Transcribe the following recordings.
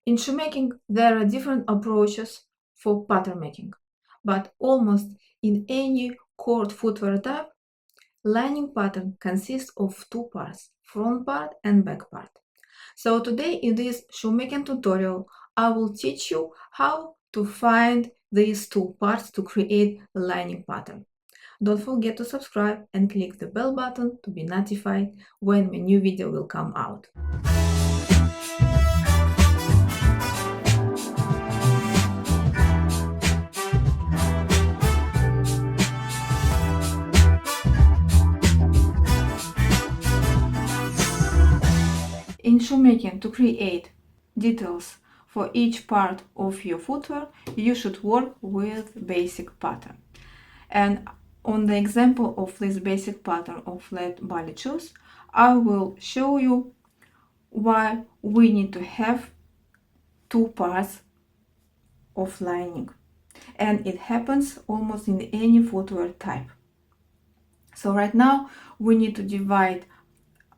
In shoemaking, there are different approaches for pattern making, but almost in any cord footwear type, lining pattern consists of two parts, front part and back part. So today in this shoemaking tutorial, I will teach you how to find these two parts to create a lining pattern. Don't forget to subscribe and click the bell button to be notified when a new video will come out. In shoemaking, to create details for each part of your footwear, you should work with basic pattern. And on the example of this basic pattern of flat ballet shoes, I will show you why we need to have two parts of lining. And it happens almost in any footwear type. So right now we need to divide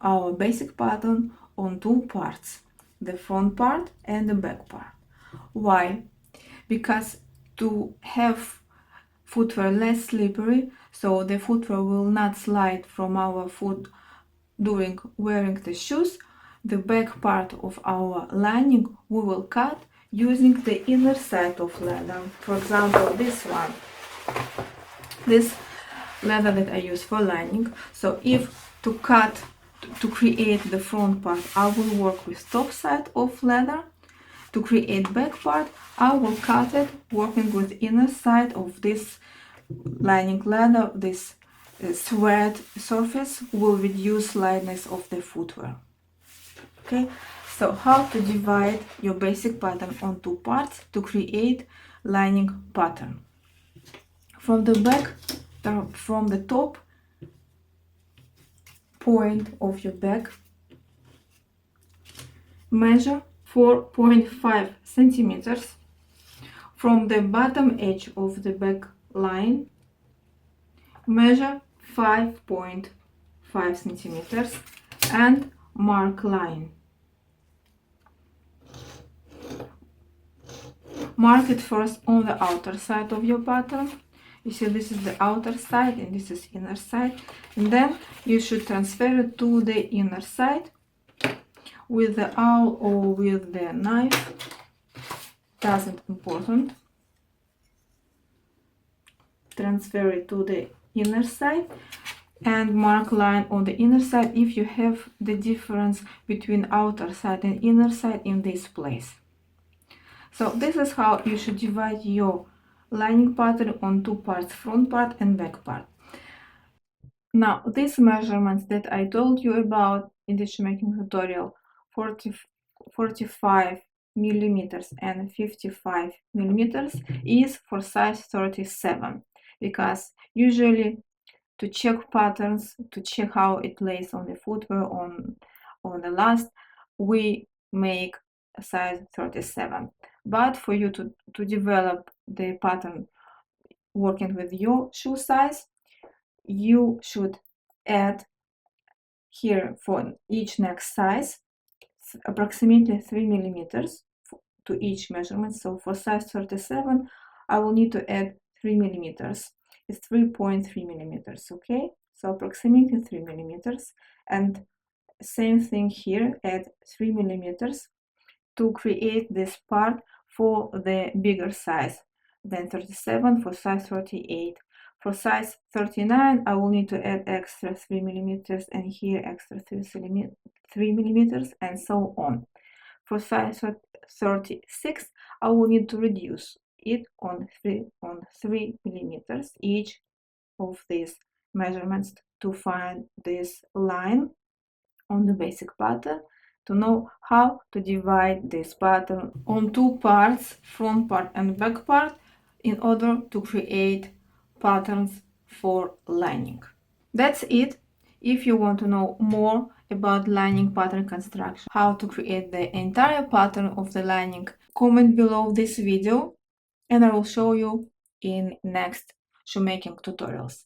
our basic pattern on two parts, the front part and the back part. Why? Because to have footwear less slippery, so the footwear will not slide from our foot during wearing the shoes, the back part of our lining we will cut using the inner side of leather. For example, this one, this leather that I use for lining. So if to create the front part, I will work with top side of leather. To create back part, I will cut it working with inner side of this lining leather. This thread surface will reduce lightness of the footwear. Okay, so how to divide your basic pattern on two parts to create lining pattern. From the back, from the top point of your back, measure 4.5 centimeters. From the bottom edge of the back line, measure 5.5 centimeters and mark line. Mark it first on the outer side of your pattern. You see, this is the outer side and this is inner side, and then you should transfer it to the inner side with the awl or with the knife. Doesn't important. Transfer it to the inner side and mark line on the inner side if you have the difference between outer side and inner side in this place. So this is how you should divide your lining pattern on two parts, front part and back part. Now, these measurements that I told you about in the shoemaking tutorial, 45 millimeters and 55 millimeters, is for size 37, because usually to check patterns, to check how it lays on the footwear on the last, we make a size 37. But for you to develop the pattern working with your shoe size, you should add here for each next size approximately 3 millimeters to each measurement. So for size 37, I will need to add 3 millimeters. It's 3.3 millimeters, okay? So approximately 3 millimeters. And same thing here, add 3 millimeters to create this part for the bigger size than 37 for size 38. For size 39, I will need to add extra 3 millimeters and here extra 3 millimeters and so on. For size 36, I will need to reduce it on 3 millimeters each of these measurements to find this line on the basic pattern, to know how to divide this pattern on two parts, front part and back part, in order to create patterns for lining. That's it. If you want to know more about lining pattern construction, how to create the entire pattern of the lining, comment below this video and I will show you in next shoemaking tutorials.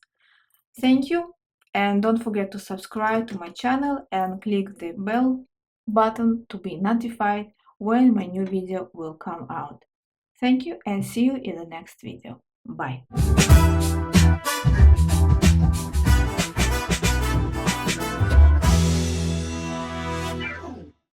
Thank you, and don't forget to subscribe to my channel and click the bell button to be notified when my new video will come out. Thank you and see you in the next video. Bye!